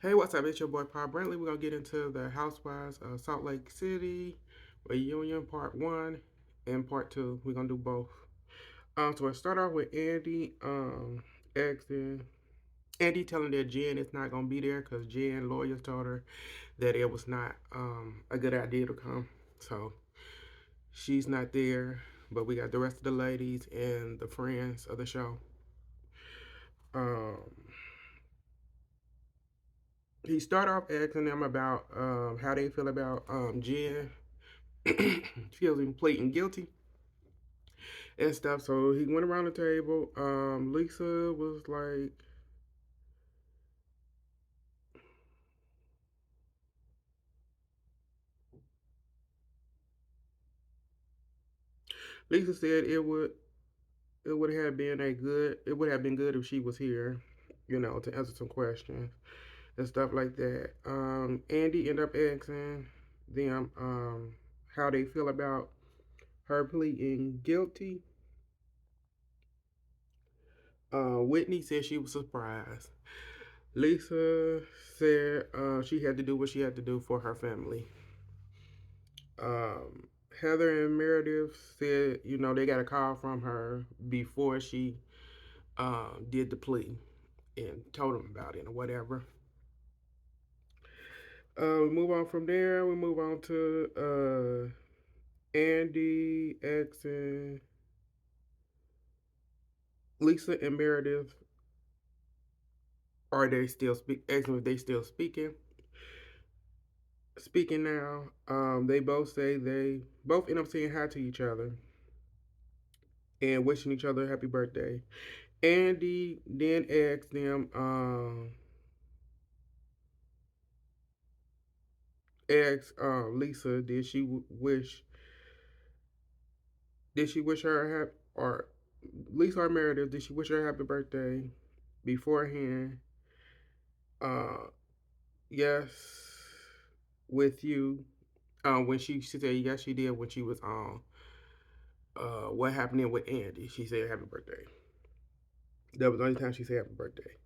Hey, what's up? It's your boy Paul Brantley. We're gonna get into the Housewives of Salt Lake City reunion part one and part two. We're gonna do both. So I start off with Andy asking Andy telling that Jen is not gonna be there because Jen lawyers told her that it was not a good idea to come. So she's not there, but we got the rest of the ladies and the friends of the show. Um, he started off asking them about how they feel about Jen feeling pleading guilty and stuff. So he went around the table. Lisa said it would have been good if she was here, to answer some questions and stuff like that. Andy ended up asking them how they feel about her pleading guilty. Whitney said she was surprised. Lisa said she had to do what she had to do for her family. Um, Heather and Meredith said, they got a call from her before she did the plea and told them about it or whatever. We move on from there. We move on to Andy, X, and Lisa and Meredith. Are they still asking if they still speaking now? They both say they both end up saying hi to each other and wishing each other a happy birthday. Andy then asked them, asked Lisa, did she wish her a happy, or Lisa or Meredith, did she wish her a happy birthday beforehand? Uh, yes, with you. When she said yes, she did when she was on. What happened with Andy? She said happy birthday. That was the only time she said happy birthday.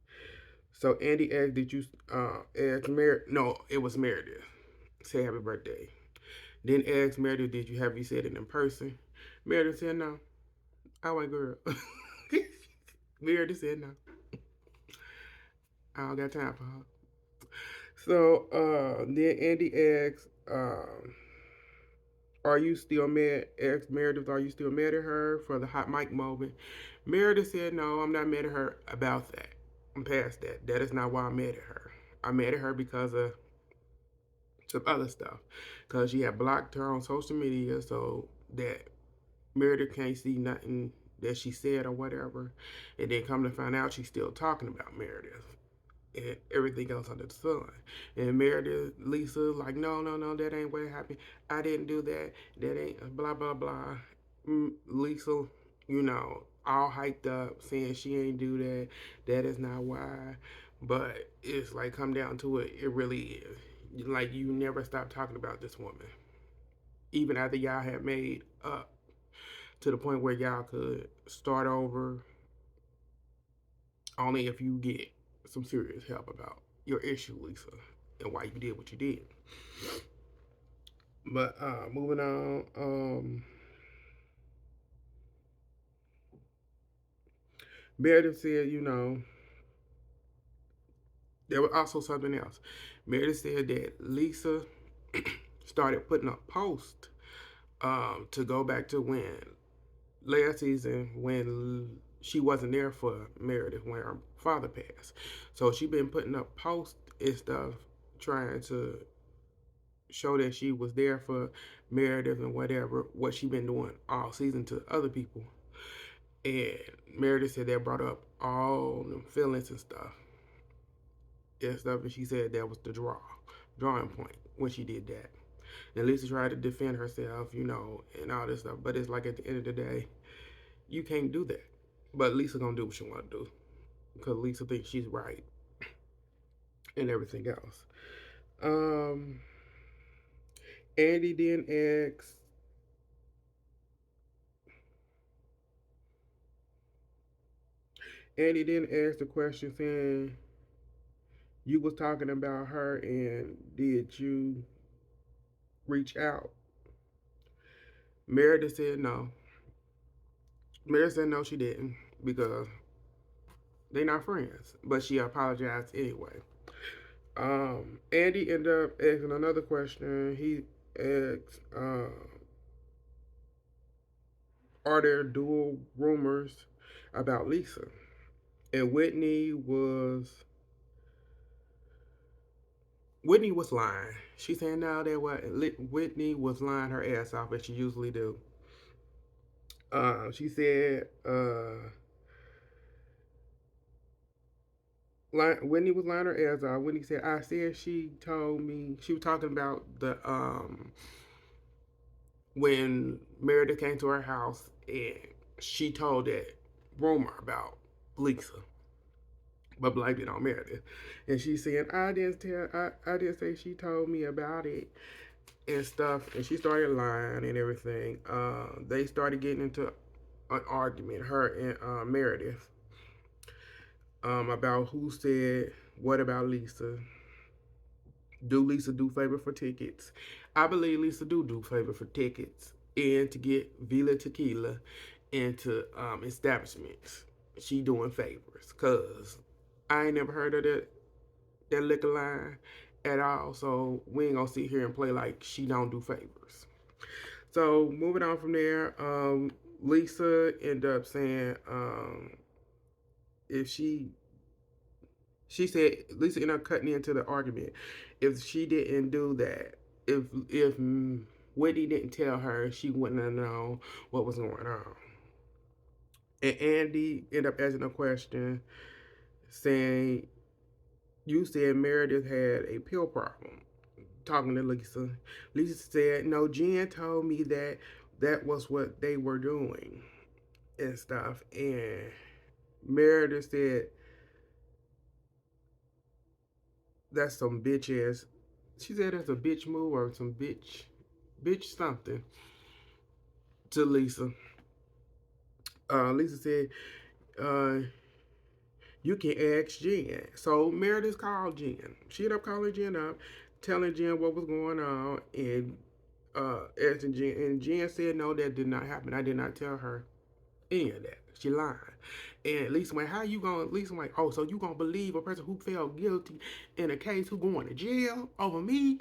So Andy asked, "Did you ask Meredith?" No, it was Meredith. Say happy birthday. Then asked Meredith, "Did you have you said it in person?" Meredith said no. I went, girl. Meredith said no. I don't got time for her. So then Andy asks, "Are you still mad?" Asked Meredith, "Are you still mad at her for the hot mic moment?" Meredith said, "No, I'm not mad at her about that. I'm past that. That is not why I'm mad at her. I'm mad at her because of some other stuff. Because she had blocked her on social media so that Meredith can't see nothing that she said or whatever. And then come to find out she's still talking about Meredith and everything else under the sun. And Meredith, Lisa, like, no, no, no, that ain't what happened. I didn't do that. That ain't blah, blah, blah. Lisa, all hyped up, saying she ain't do that. That is not why. But it's like, come down to it, it really is. Like, you never stop talking about this woman. Even after y'all had made up to the point where y'all could start over only if you get some serious help about your issue, Lisa, and why you did what you did. But moving on, Meredith said, there was also something else. Meredith said that Lisa started putting up posts to go back to when last season when she wasn't there for Meredith when her father passed. So she been putting up posts and stuff trying to show that she was there for Meredith and whatever, what she been doing all season to other people. And Meredith said that brought up all them feelings and she said that was the drawing point when she did that. And Lisa tried to defend herself, and all this stuff. But it's like at the end of the day, you can't do that. But Lisa gonna do what she wanna do because Lisa thinks she's right and everything else. Um, Andy then asks, Andy then asked the question saying, You was talking about her, and did you reach out? Meredith said no. Meredith said no, she didn't because they not friends. But she apologized anyway. Andy ended up asking another question. He asked, "Are there dual rumors about Lisa?" And Whitney was lying. She said no, that was Whitney was lying her ass off as she usually do. She said Whitney was lying her ass off. Whitney said, "I said she told me she was talking about the when Meredith came to her house and she told that rumor about Lisa, but blamed it on Meredith. And she said, I didn't say she told me about it and stuff." And she started lying and everything. They started getting into an argument, her and Meredith, about who said what about Lisa. Do Lisa do favor for tickets? I believe Lisa do favor for tickets and to get Vila Tequila into establishments. She doing favors, cause I ain't never heard of that liquor line at all. So we ain't gonna sit here and play like she don't do favors. So moving on from there, Lisa ended up saying if she said Lisa ended up cutting into the argument. If she didn't do that, if Whitney didn't tell her, she wouldn't have known what was going on. And Andy ended up asking a question saying, "You said Meredith had a pill problem." Talking to Lisa, Lisa said, "No, Jen told me that was what they were doing and stuff." And Meredith said, "That's some bitch ass." She said that's a bitch move or some bitch something to Lisa. Lisa said, uh, "You can ask Jen." So Meredith called Jen. She ended up calling Jen up, telling Jen what was going on, and asking Jen. And Jen said, "No, that did not happen. I did not tell her any of that. She lied." And Lisa went, "How you gonna?" Lisa went, "Oh, so you gonna believe a person who felt guilty in a case who going to jail over me?"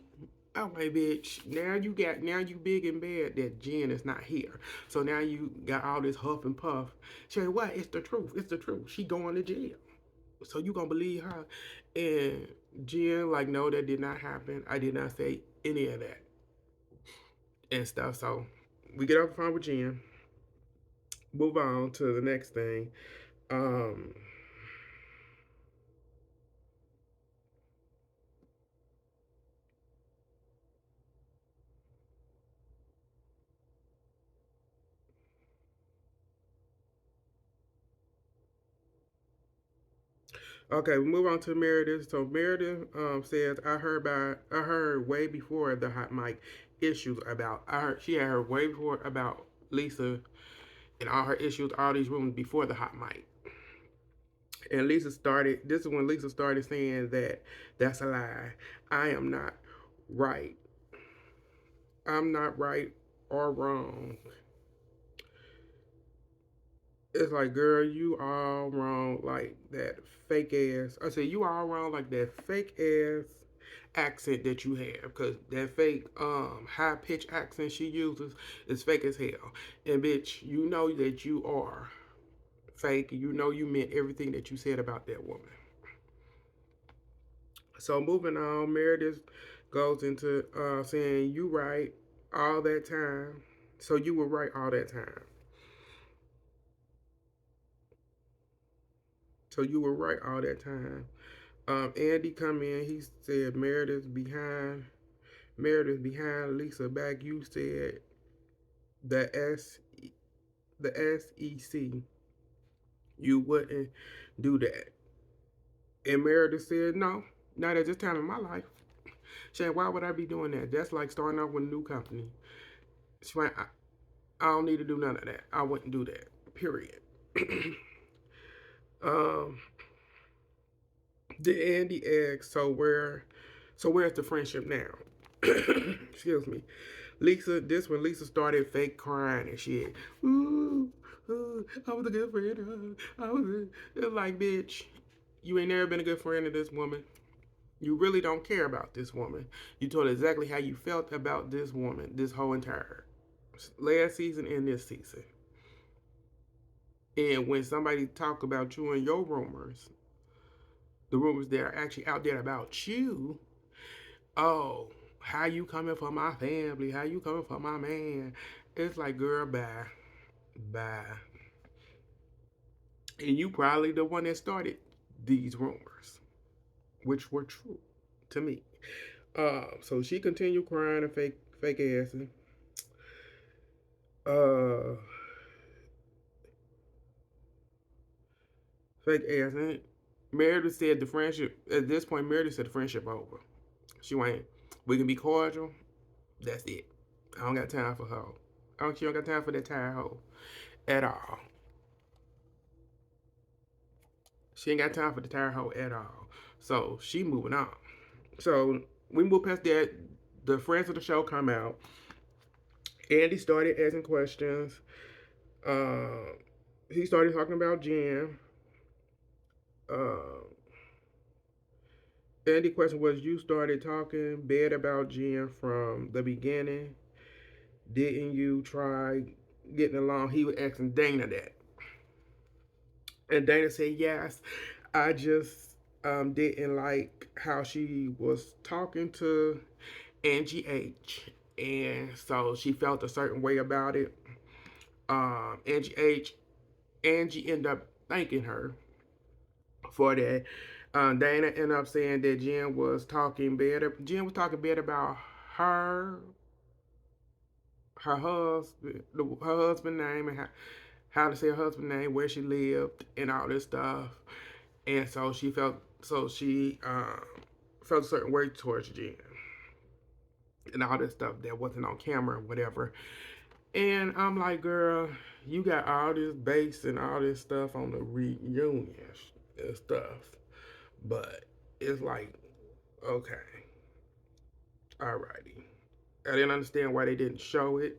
I'm like, "Bitch, now you big and bad that Jen is not here. So now you got all this huff and puff." She said, "What? It's the truth. It's the truth. She going to jail. So you gonna believe her?" And Jen like, "No, that did not happen. I did not say any of that and stuff." So we get off the phone with Jen. Move on to the next thing. Um, okay, we move on to Meredith. So Meredith says, I heard way before the hot mic issues about. I heard she had heard way before about Lisa and all her issues, all these rumors before the hot mic." And Lisa started. This is when Lisa started saying that that's a lie. I am not right. I'm not right or wrong. It's like, girl, you all wrong like that fake ass. I said, you all wrong like that fake ass accent that you have. Because that fake high pitched accent she uses is fake as hell. And bitch, you know that you are fake. You know you meant everything that you said about that woman. So moving on, Meredith goes into saying, "You right all that time. So you were right all that time. So you were right all that time." Andy come in. He said Meredith behind Lisa back. You said the SEC. You wouldn't do that. And Meredith said, "No, not at this time in my life." She said, "Why would I be doing that? That's like starting off with a new company." She went, I don't need to do none of that. I wouldn't do that. Period. um, The Andy asks, so where's the friendship now? Excuse me. Lisa, this when Lisa started fake crying and shit. Ooh, I was a good friend. I was it's like, bitch, you ain't never been a good friend to this woman. You really don't care about this woman. You told exactly how you felt about this woman this whole entire last season and this season. And when somebody talk about you and your rumors, the rumors that are actually out there about you, oh, how you coming for my family? How you coming for my man? It's like, girl, bye, bye. And you probably the one that started these rumors, which were true to me. So she continued crying and fake assing. Uh, fake assing. Meredith said the friendship at this point. Meredith said the friendship over. She went. We can be cordial. That's it. I don't got time for her. She don't got time for that tired hoe at all. She ain't got time for the tired hoe at all. So she moving on. So we move past that. The friends of the show come out. Andy started asking questions. Uh, he started talking about Jen. Uh, Andy question was, you started talking bad about Jen from the beginning. Didn't you try getting along? He was asking Dana that. And Dana said, yes. I just didn't like how she was talking to Angie H. And so she felt a certain way about it. Angie H. Angie ended up thanking her for that. Dana ended up saying that Jen was talking bad. Jen was talking bad about her, her husband name, and how to say her husband name, where she lived, and all this stuff. And so she felt a certain way towards Jen and all this stuff that wasn't on camera or whatever. And I'm like, girl, you got all this bass and all this stuff on the reunion and stuff. But it's like, okay, alrighty. I didn't understand why they didn't show it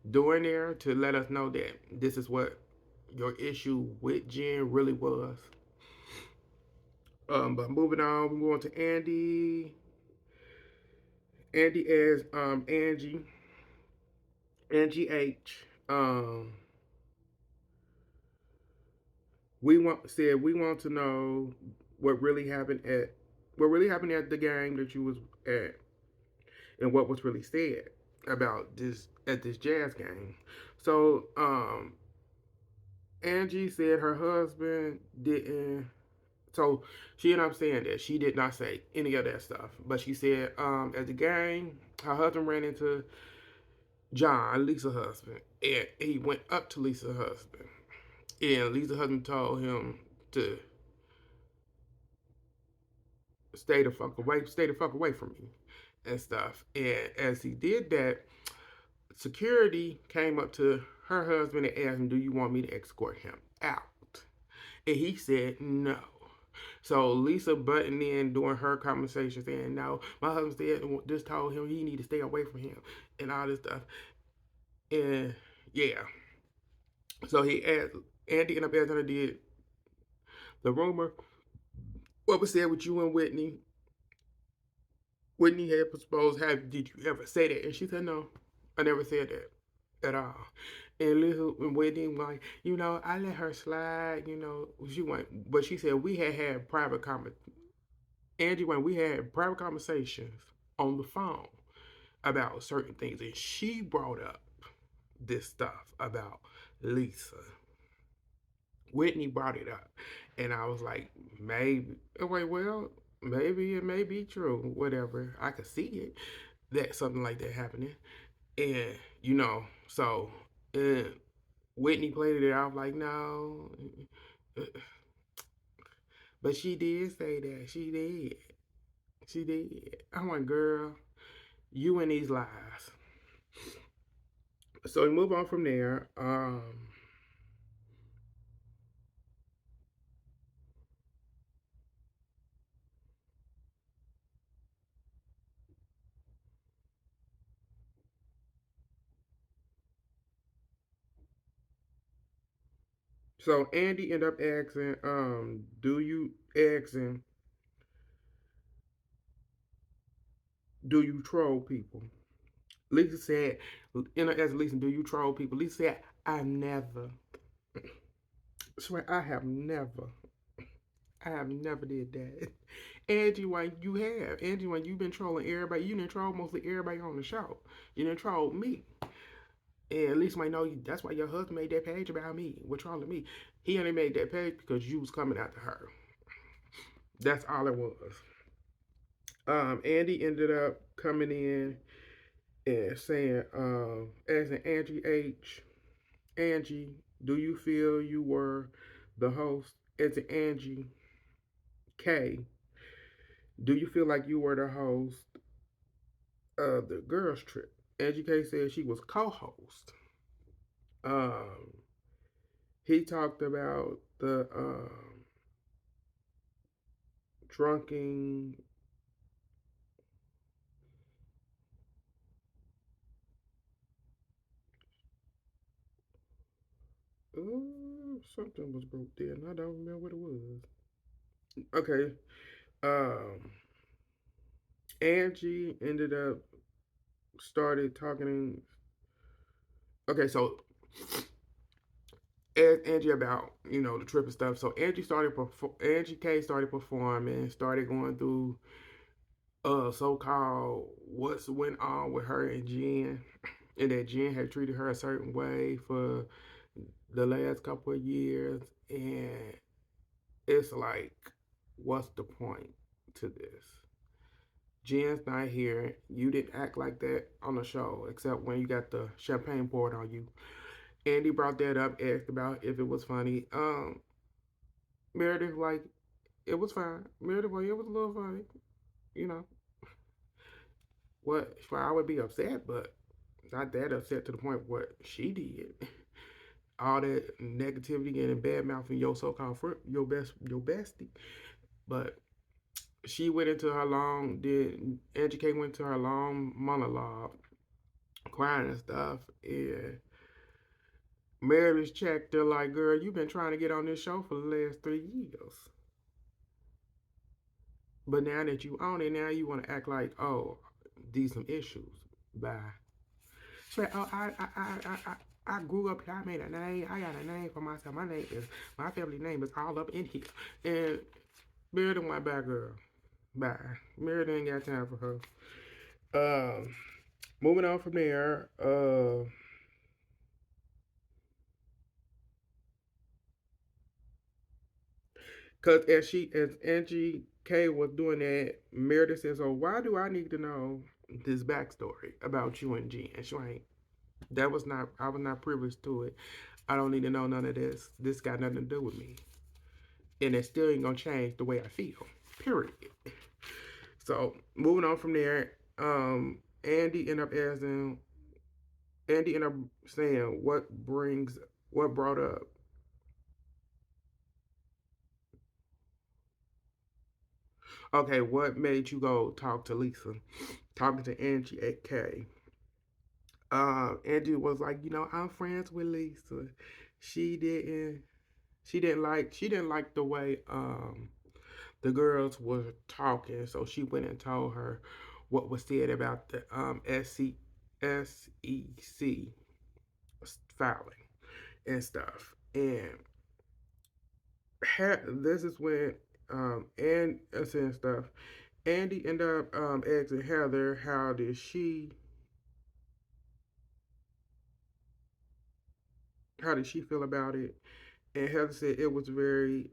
during there to let us know that this is what your issue with Jen really was. But moving on, we move on to Andy. Andy as Angie H. We want to know what really happened at the game that you was at and what was really said about this at this jazz game. So Angie said her husband didn't. So she ended up saying that she did not say any of that stuff, but she said at the game her husband ran into John, Lisa's husband, and he went up to Lisa's husband, and Lisa's husband told him to stay the fuck away from me, and stuff. And as he did that, security came up to her husband and asked him, "Do you want me to escort him out?" And he said no. So Lisa butting in during her conversation saying, "No, my husband said just told him he need to stay away from him and all this stuff." And yeah, so he asked Andy and Abedner did the rumor. What was said with you and Whitney? Whitney had proposed, "Have did you ever say that?" And she said, "No, I never said that at all." And Lisa and Whitney like, I let her slide. She went, but she said we had private Angie went, we had private conversations on the phone about certain things, and she brought up this stuff about Lisa. Whitney brought it up, and I was like, maybe. Wait, well, maybe it may be true. Whatever, I could see it that something like that happening, and so and Whitney played it out like, no, but she did say that. She did. She did. I'm like, girl, you and these lies. So we move on from there. So Andy ended up asking, do you troll people? Lisa said, as Lisa, do you troll people? Lisa said, I never. Swear, I have never did that. Angie, why you have? Angie, when you've been trolling everybody, you didn't troll mostly everybody on the show. You didn't troll me. And at least might know that's why your husband made that page about me. We're trolling me. He only made that page because you was coming after her. That's all it was. Andy ended up coming in and saying, as an Angie H, Angie, do you feel you were the host? As an Angie K, do you feel like you were the host of the girls' trip? Angie K said she was co-host. Um, he talked about the drunken. Something was broke there, and I don't remember what it was. Okay. Um, Angie ended up started talking. Okay, so asked Angie about the trip and stuff. So Angie K started performing, started going through so called what's went on with her and Jen, and that Jen had treated her a certain way for the last couple of years, and it's like, what's the point to this? Jen's not here. You didn't act like that on the show, except when you got the champagne poured on you. Andy brought that up, asked about if it was funny. Meredith, like, it was fine. Meredith, like, it was a little funny. You know, what? Well, I would be upset, but not that upset to the point what she did. All that negativity and bad mouthing your so-called friend, your bestie. But she went into her long, did Angie K went to her long monologue, crying and stuff, and Meredith checked her like, girl, you've been trying to get on this show for the last 3 years. But now that you own it, now you want to act like, oh, these some issues. Bye. She like, oh, I grew up here. I made a name. I got a name for myself. My family name is all up in here. And Meredith went bye, girl. Bye. Meredith ain't got time for her. Moving on from there. Cause as Angie K was doing that, Meredith says, "Oh, why do I need to know this backstory about you and Jen?" She ain't. That was not. I was not privileged to it. I don't need to know none of this. This got nothing to do with me, and it still ain't gonna change the way I feel. Period. So moving on from there, Andy ended up asking. Andy ended up saying, what brought up." Okay, what made you go talk to Lisa? Talking to Angie at K. Angie was like, I'm friends with Lisa. She didn't she didn't like the way the girls were talking, so she went and told her what was said about the SEC filing and stuff. And this is when and and stuff. Andy ended up asking Heather how did she feel about it, and Heather said it was very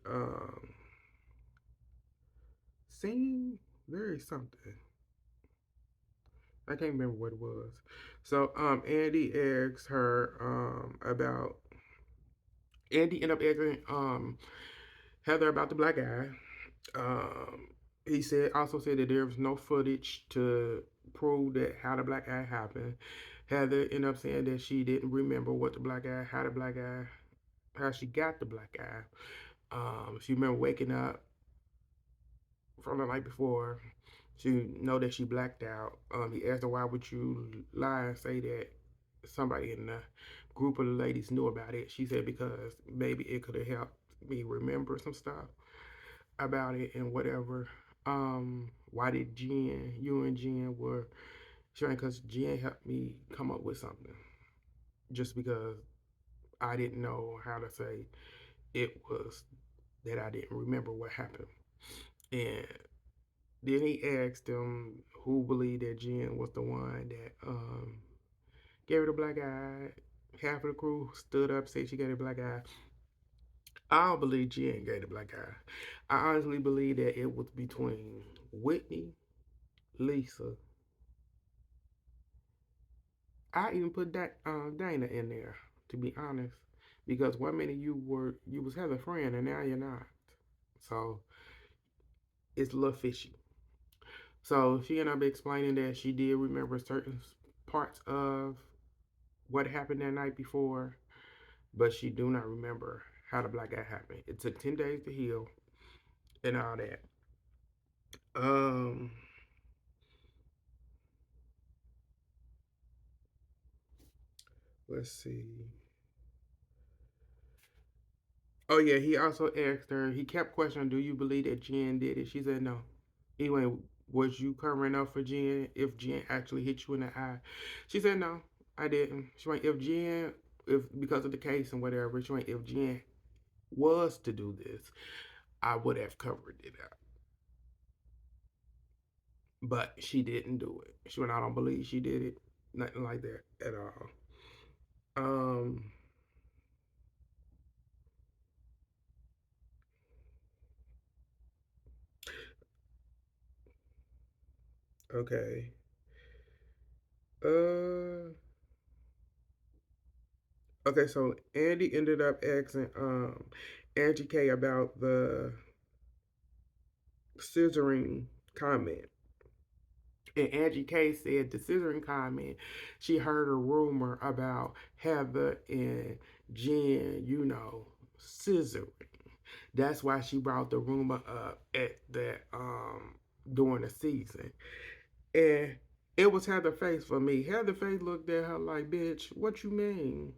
singing, very something. I can't remember what it was. So Andy asked her about Andy ended up asking Heather about the black eye. Um, he said that there was no footage to prove that how the black eye happened. Heather ended up saying that she didn't remember what the black eye, how she got the black eye. She remember waking up from the night before. She know that she blacked out. He asked her, why would you lie and say that somebody in the group of the ladies knew about it. She said because maybe it could have helped me remember some stuff about it and whatever. Why did Jen, you and Jen were sharing? Because Jen helped me come up with something. Just because I didn't know how to say it was that I didn't remember what happened. And then he asked them who believed that Jen was the one that gave her the black eye. Half of the crew stood up, said she gave her the black eye. I don't believe Jen gave the black eye. I honestly believe that it was between Whitney, Lisa. I even put that Dana in there, to be honest, because one minute you was Heather's friend and now you're not. So it's a little fishy. So she ended up explaining that she did remember certain parts of what happened that night before, but she do not remember how the black guy happened. It took 10 days to heal and all that. Um, let's see. Oh yeah, he also asked her. He kept questioning, "Do you believe that Jen did it?" She said no. He went, "Was you covering up for Jen if Jen actually hit you in the eye?" She said no, I didn't. She went, "If Jen, if because of the case and whatever, she went, if Jen was to do this, I would have covered it up." But she didn't do it. She went, "I don't believe she did it." Nothing like that at all. Um. Okay. Uh. Okay. So Andy ended up asking Angie K about the scissoring comment. And Angie K said the scissoring comment, she heard a rumor about Heather and Jen, scissoring. That's why she brought the rumor up at that during the season. And it was Heather Face for me. Heather Face looked at her like, bitch, what you mean?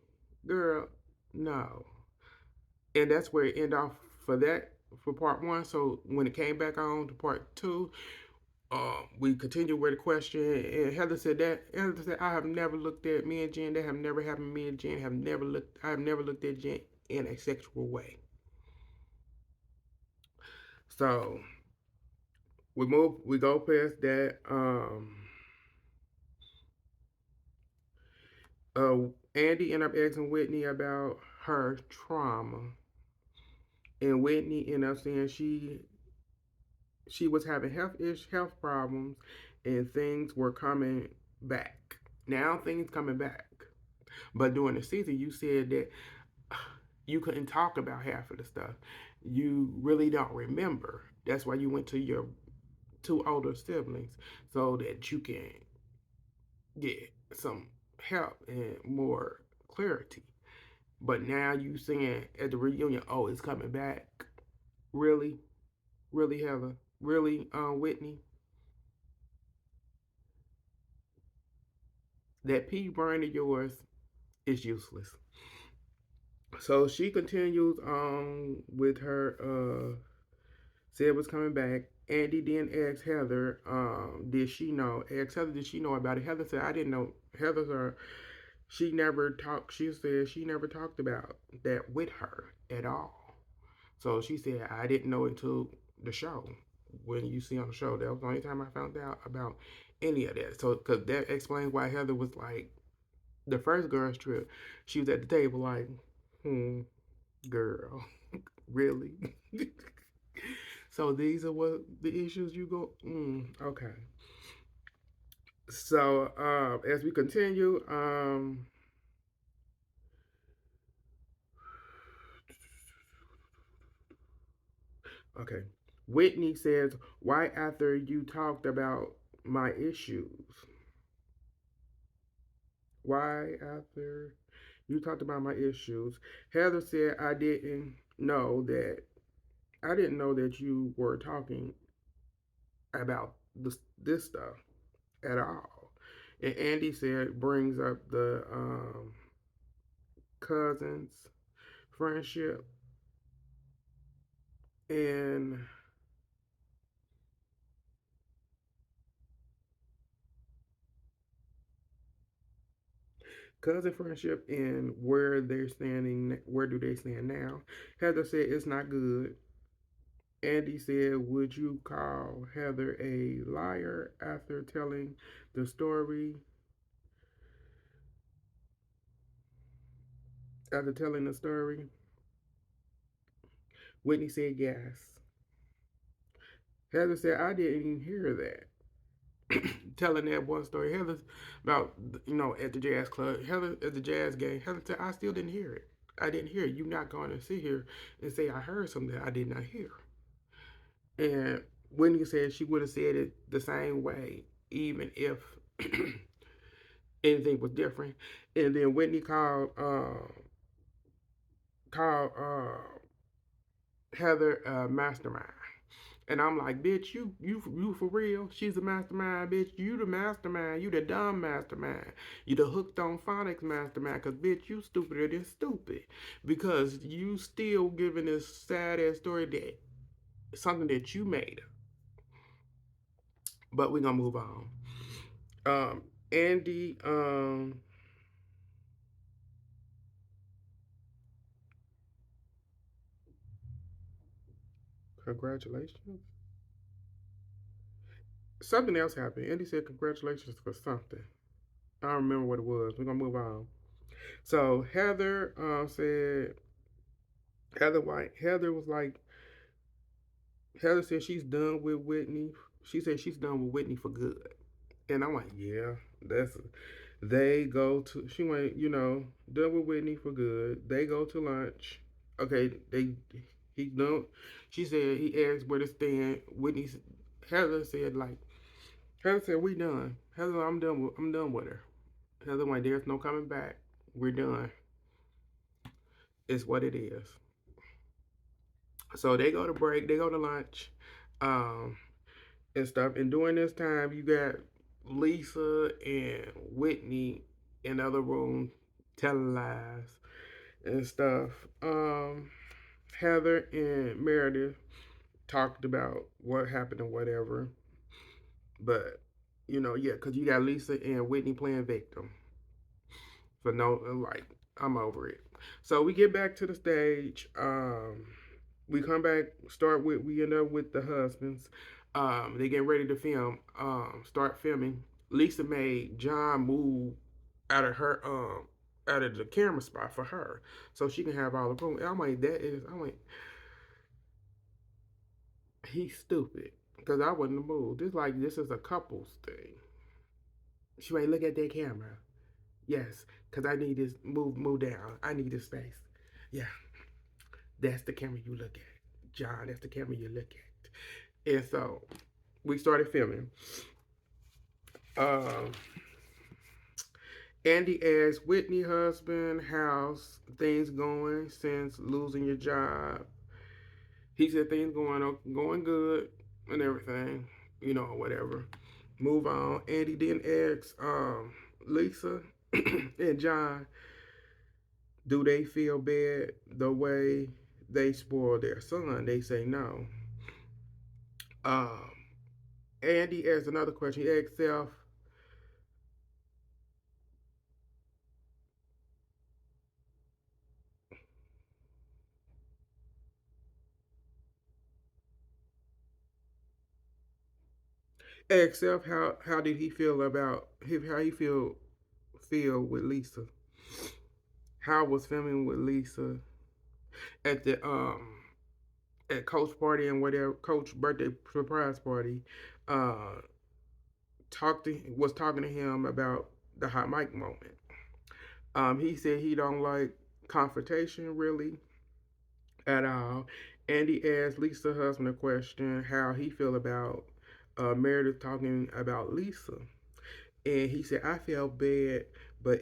Girl, no. And that's where it ended off for that for part one. So when it came back on to part two, we continued with the question, and Heather said that. Heather said, "I have never looked at me and Jen. That have never happened. Me and Jen have never looked. I have never looked at Jen in a sexual way." So we move. We go past that. Andy ended up asking Whitney about her trauma, and Whitney ended up saying she was having health problems, and things were coming back. Now things coming back. But during the season, you said that you couldn't talk about half of the stuff. You really don't remember. That's why you went to your two older siblings so that you can get some help and more clarity. But now you saying at the reunion, oh, it's coming back. Really? Really, Heather? Really, Whitney? That pea brain of yours is useless. So she continues on with her said was coming back. Andy then asked Heather, did she know? Asked Heather, did she know about it? Heather said, I didn't know. She never talked. She said she never talked about that with her at all. So she said, I didn't know until the show. When you see on the show, that was the only time I found out about any of that. So, because that explains why Heather was like, the first girls trip, she was at the table like, girl, really? So these are what the issues you go. Okay. So as we continue, okay. Whitney says, "Why after you talked about my issues? Why after you talked about my issues?" Heather said, I didn't know that you were talking about this stuff at all." And Andy said, brings up cousins, friendship, and cousin friendship and where they're standing. Where do they stand now? Heather said it's not good. Andy said, "Would you call Heather a liar after telling the story?" After telling the story, Whitney said yes. Heather said, "I didn't even hear that." Telling that one story, Heather about at the jazz club, Heather at the jazz game. Heather said, "I still didn't hear it. I didn't hear it. You're not going to sit here and say I heard something that I did not hear." And Whitney said she would have said it the same way, even if anything was different. And then Whitney called Heather mastermind. And I'm like, bitch, you for real? She's a mastermind, bitch. You the mastermind. You the dumb mastermind. You the hooked on phonics mastermind. Cause bitch, you stupider than stupid. Because you still giving this sad ass story that something that you made. But we gonna move on. Um, Andy, congratulations. Something else happened. Andy said congratulations for something. I don't remember what it was. We're gonna move on. So Heather said Heather White. Heather was like Heather said she's done with Whitney. She said she's done with Whitney for good. And I'm like, yeah, that's they go to she went, done with Whitney for good. They go to lunch. Okay, he done she said he asked where to stand. Whitney Heather said like Heather said we done. Heather, I'm done with her. Heather like there's no coming back. We're done. It's what it is. So they go to break, they go to lunch. Um, and stuff. And during this time, you got Lisa and Whitney in the other room telling lies and stuff. Heather and Meredith talked about what happened or whatever. But, yeah, because you got Lisa and Whitney playing victim. For no, like, I'm over it. So we get back to the stage. We come back, we end up with the husbands. They get ready to film, start filming. Lisa made John move out of her, out of the camera spot for her, so she can have all the room. And I'm like, he's stupid because I wouldn't have moved. This is a couples thing. She might look at that camera. Yes, because I need this move down. I need this space. Yeah, that's the camera you look at, John. That's the camera you look at. And so we started filming. Um, Andy asked Whitney husband, how's things going since losing your job? He said things going good and everything, whatever. Move on. Andy then asked Lisa and John, do they feel bad the way they spoiled their son? They say no. Um, Andy asked another question. He asked Self how did he feel about how he feel with Lisa. How was filming with Lisa at the at Coach party and whatever Coach birthday surprise party. Uh, was talking to him about the hot mic moment. He said he don't like confrontation really at all. And he asked Lisa's husband a question how he feel about Meredith talking about Lisa. And he said, I felt bad, but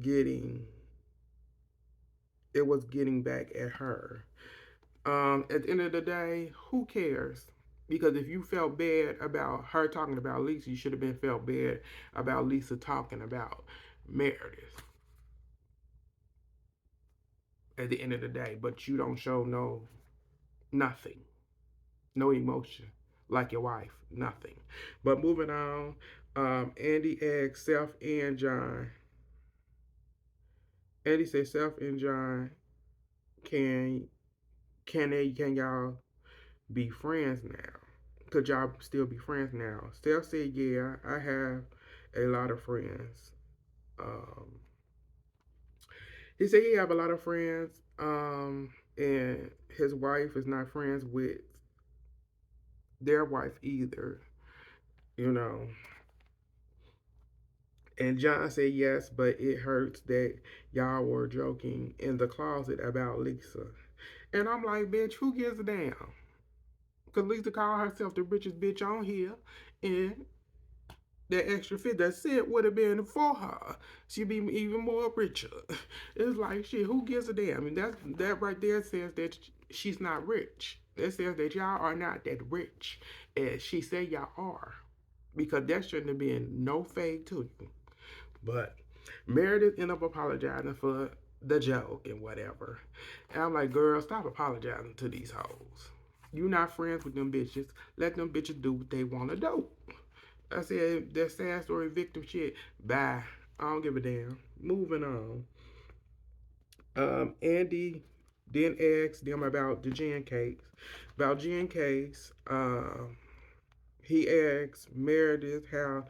getting it was getting back at her. At the end of the day, who cares? Because if you felt bad about her talking about Lisa, you should have been felt bad about Lisa talking about Meredith. at the end of the day, but you don't show nothing, no emotion like your wife, nothing. But moving on, Andy asked Self and John. Andy said Self and John can can y'all be friends now? Could y'all still be friends now? Steph said, yeah, I have a lot of friends. Um, he said he have a lot of friends, and his wife is not friends with their wife either, you know. And John said yes, but it hurts that y'all were joking in the closet about Lisa. And I'm like, bitch, who gives a damn? Because Lisa called herself the richest bitch on here, and that extra $50 would have been for her. She'd be even more richer. It's like shit. Who gives a damn? And that right there says that she's not rich. That says that y'all are not that rich as she said y'all are, because that shouldn't have been no fade to you. But Meredith ended up apologizing for the joke and whatever. And I'm like, girl, stop apologizing to these hoes. You not friends with them bitches. Let them bitches do what they want to do. I said that sad story victim shit. Bye. I don't give a damn. Moving on. Andy then asked them about the gin case. About gin case, he asked Meredith how.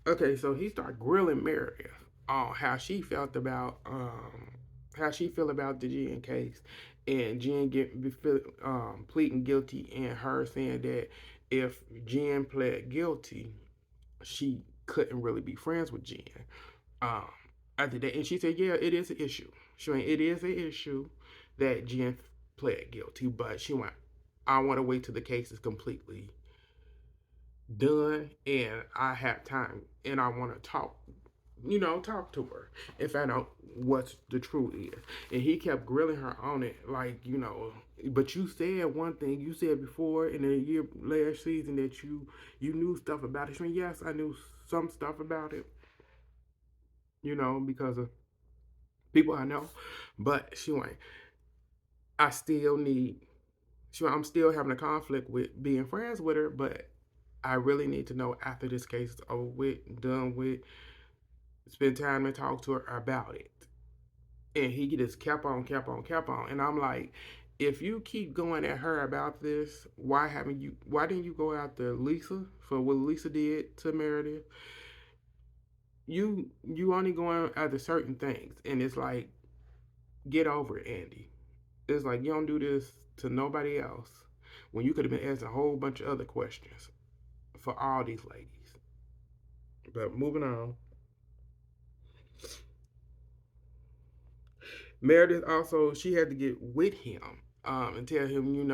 Okay, so he started grilling Meredith on how she feel about the gin case, and Jen pleading guilty, and her saying that if Jen pled guilty, she couldn't really be friends with Jen. Um, After that, and she said, "Yeah, it is an issue. She went, it is an issue that Jen pled guilty, but she went, I want to wait till the case is completely done, and I have time, and I want to talk to her and find out what's the truth is." And he kept grilling her on it, like, but you said one thing you said before in the year last season that you knew stuff about it. She went, yes, I knew some stuff about it, because of people I know. But she went, I still need. She went, I'm still having a conflict with being friends with her, but I really need to know after this case is over with, done with, spend time and talk to her about it. And he just kept on, kept on, kept on. And I'm like, if you keep going at her about this, why didn't you go after Lisa for what Lisa did to Meredith? You only going after certain things, and it's like, get over it, Andy. It's like you don't do this to nobody else when you could have been asking a whole bunch of other questions for all these ladies. But moving on, Meredith also, she had to get with him, and tell him,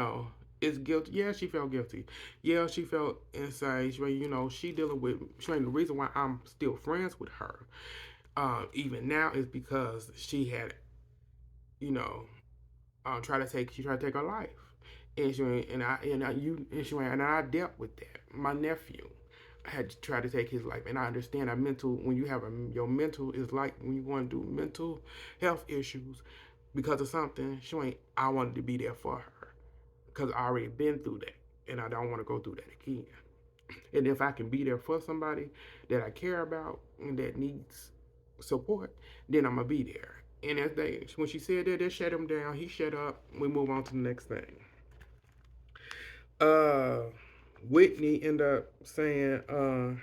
it's guilty. Yeah, she felt guilty. Yeah, she felt insane. She dealing with. She the reason why I'm still friends with her, even now, is because she had, you know, she tried to take her life, and I dealt with that. My nephew had to try to take his life, and I understand that mental when you have your mental is like when you going through mental health issues because of something. I wanted to be there for her because I already been through that, and I don't want to go through that again. And if I can be there for somebody that I care about and that needs support, then I'm gonna be there. And when she said that, they shut him down. He shut up. We move on to the next thing. Uh, Whitney ended up saying,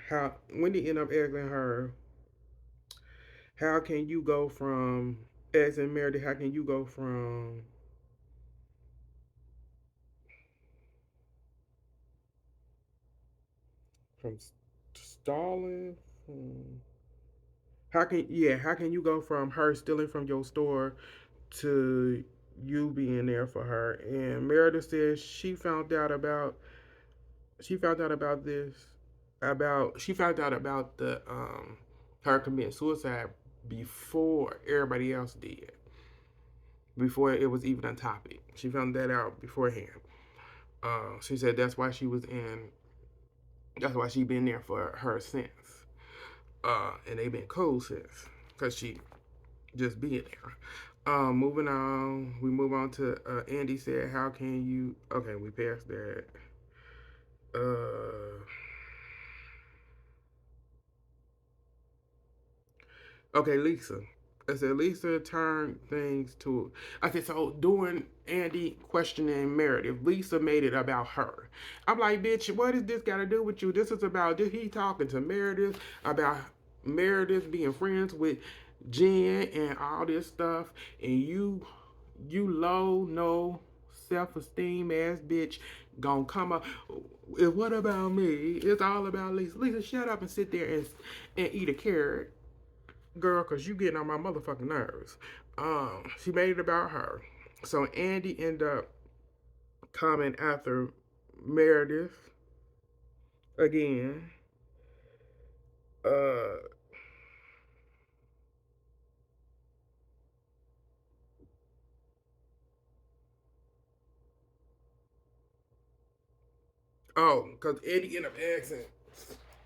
how Wendy ended up asking her, how can you go from, as in Meredith, how can you go from stalling? From, how can you go from her stealing from your store to you being there for her? And Meredith says she found out about this she found out about the her committing suicide before everybody else did, before it was even a topic. She found that out beforehand. She said that's why she been there for her since, and they been cool since, cause she just being there. Moving on. We move on to Andy said, "How can you?" Okay, we passed that. Uh, okay, Lisa. I said Lisa turned things to. I said so during Andy questioning Meredith, Lisa made it about her. I'm like, bitch, what does this got to do with you? This is about he talking to Meredith about Meredith being friends with Jen and all this stuff, and you low no self esteem ass bitch gonna come up. What about me? It's all about Lisa. Lisa, shut up and sit there and eat a carrot, girl, cause you getting on my motherfucking nerves. She made it about her. So Andy ended up coming after Meredith again. Uh, cause Andy ended up asking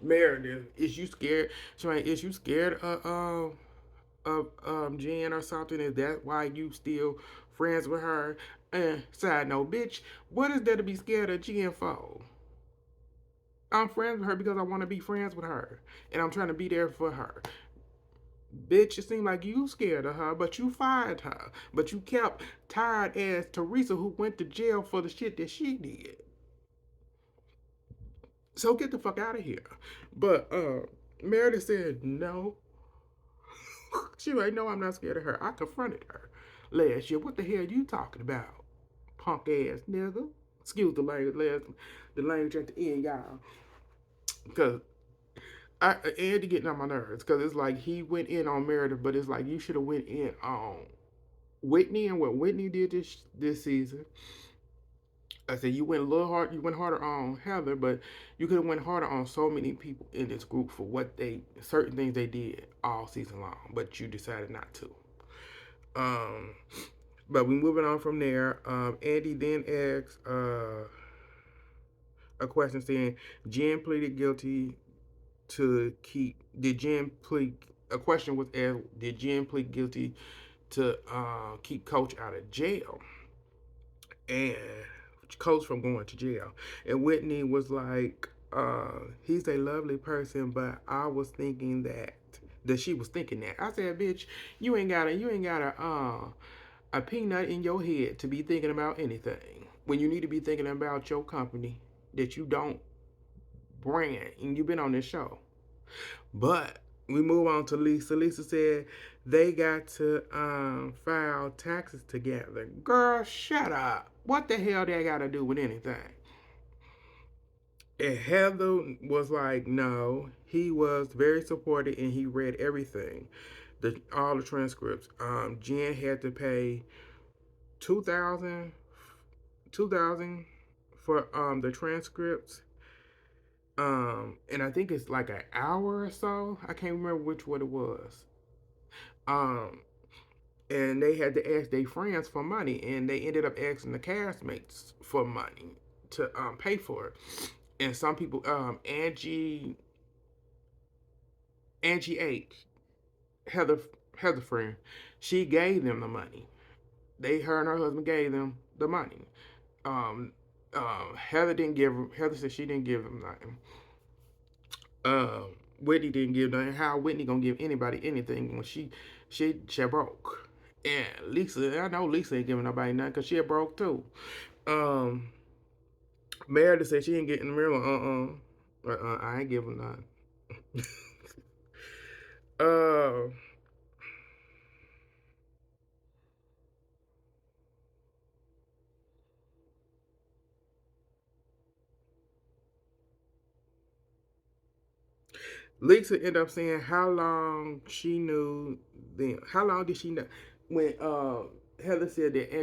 Meredith, "Is you scared? She like, is you scared of Jen or something? Is that why you still friends with her?" And side note, bitch, what is there to be scared of Jen for? I'm friends with her because I want to be friends with her, and I'm trying to be there for her. Bitch, it seemed like you scared of her, but you fired her. But you kept tired as Teresa, who went to jail for the shit that she did. So get the fuck out of here. But Meredith said no. She like, no, I'm not scared of her. I confronted her last year. What the hell you talking about? Punk ass nigga. Excuse the language at the end, y'all. Because Andy getting on my nerves. Because it's like he went in on Meredith, but it's like you should have went in on Whitney and what Whitney did this season. I said you went a little hard. You went harder on Heather, but you could have went harder on so many people in this group for what they certain things they did all season long. But you decided not to. Um, but we moving on from there. Andy then asks a question saying, "Jen pleaded guilty to keep. Did Jen plead?" A question was asked, "Did Jen plead guilty to keep Coach out of jail?" And Coach from going to jail. And Whitney was like, he's a lovely person, but I was thinking that she was thinking that. I said, bitch, you ain't got a peanut in your head to be thinking about anything when you need to be thinking about your company that you don't brand and you've been on this show. But we move on to Lisa. Lisa said they got to file taxes together. Girl, shut up. What the hell they got to do with anything? And Heather was like, no. He was very supportive and he read everything, all the transcripts. Jen had to pay 2,000, 2,000 for the transcripts. And I think it's like an hour or so. I can't remember which what it was. Um, and they had to ask their friends for money, and they ended up asking the castmates for money to pay for it. And some people, Angie H, Heather Heather friend, she gave them the money. Her and her husband gave them the money. Um, Heather didn't give. Heather said she didn't give them nothing. Whitney didn't give nothing. How Whitney gonna give anybody anything when she broke? And Lisa, I know Lisa ain't giving nobody nothing because she broke too. Um, Meredith said she ain't getting the mirror. I ain't giving nothing. uh, Lisa ended up saying how long she knew them. How long did she know when Heather said that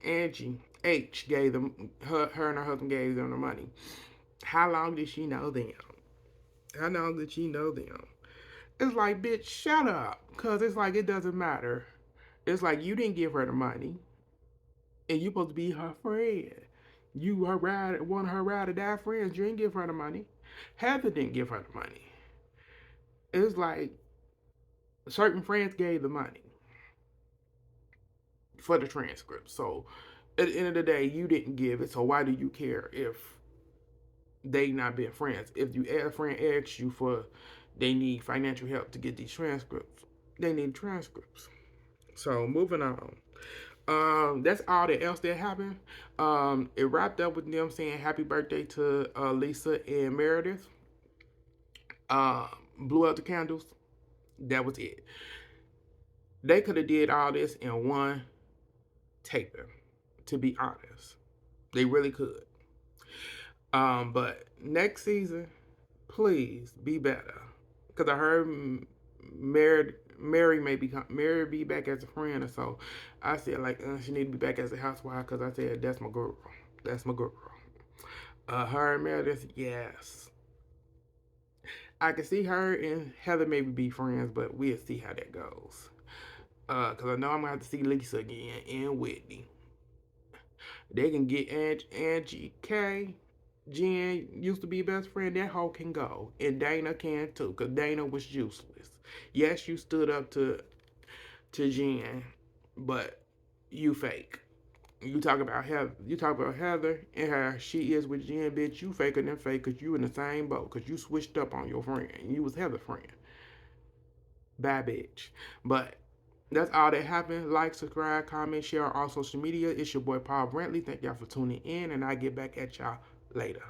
Angie H gave them her and her husband gave them the money. How long did she know them? How long did she know them? It's like, bitch, shut up. Cause it's like it doesn't matter. It's like you didn't give her the money, and you supposed to be her friend. You her ride one of her ride or die friends. You didn't give her the money. Heather didn't give her the money. It's like certain friends gave the money. for the transcript. So at the end of the day, you didn't give it. So why do you care if they not being friends? If you a friend asks you for, they need financial help to get these transcripts. They need transcripts. So moving on. That's all that else that happened. It wrapped up with them saying happy birthday to Lisa and Meredith. Um, Blew out the candles. That was it. They could have did all this in one taping. To be honest, they really could. But next season, please be better. Cause I heard Mary may be Mary be back as a friend, or so I said like she need to be back as a housewife. Cause I said that's my girl. That's my girl. Her and Meredith, yes. I can see her and Heather maybe be friends, but we'll see how that goes. Cause I know I'm gonna have to see Lisa again and Whitney. They can get Angie K. Jen used to be best friend. That hoe can go, and Dana can too, cause Dana was useless. Yes, you stood up to Jen, but you fake. You talk about Heather. You talk about Heather and how she is with Jen, bitch. You faker than fake, cause you in the same boat, cause you switched up on your friend. You was Heather friend. Bad bitch. But that's all that happened. Like, subscribe, comment, share on all social media. It's your boy Paul Brantley. Thank y'all for tuning in, and I get back at y'all later.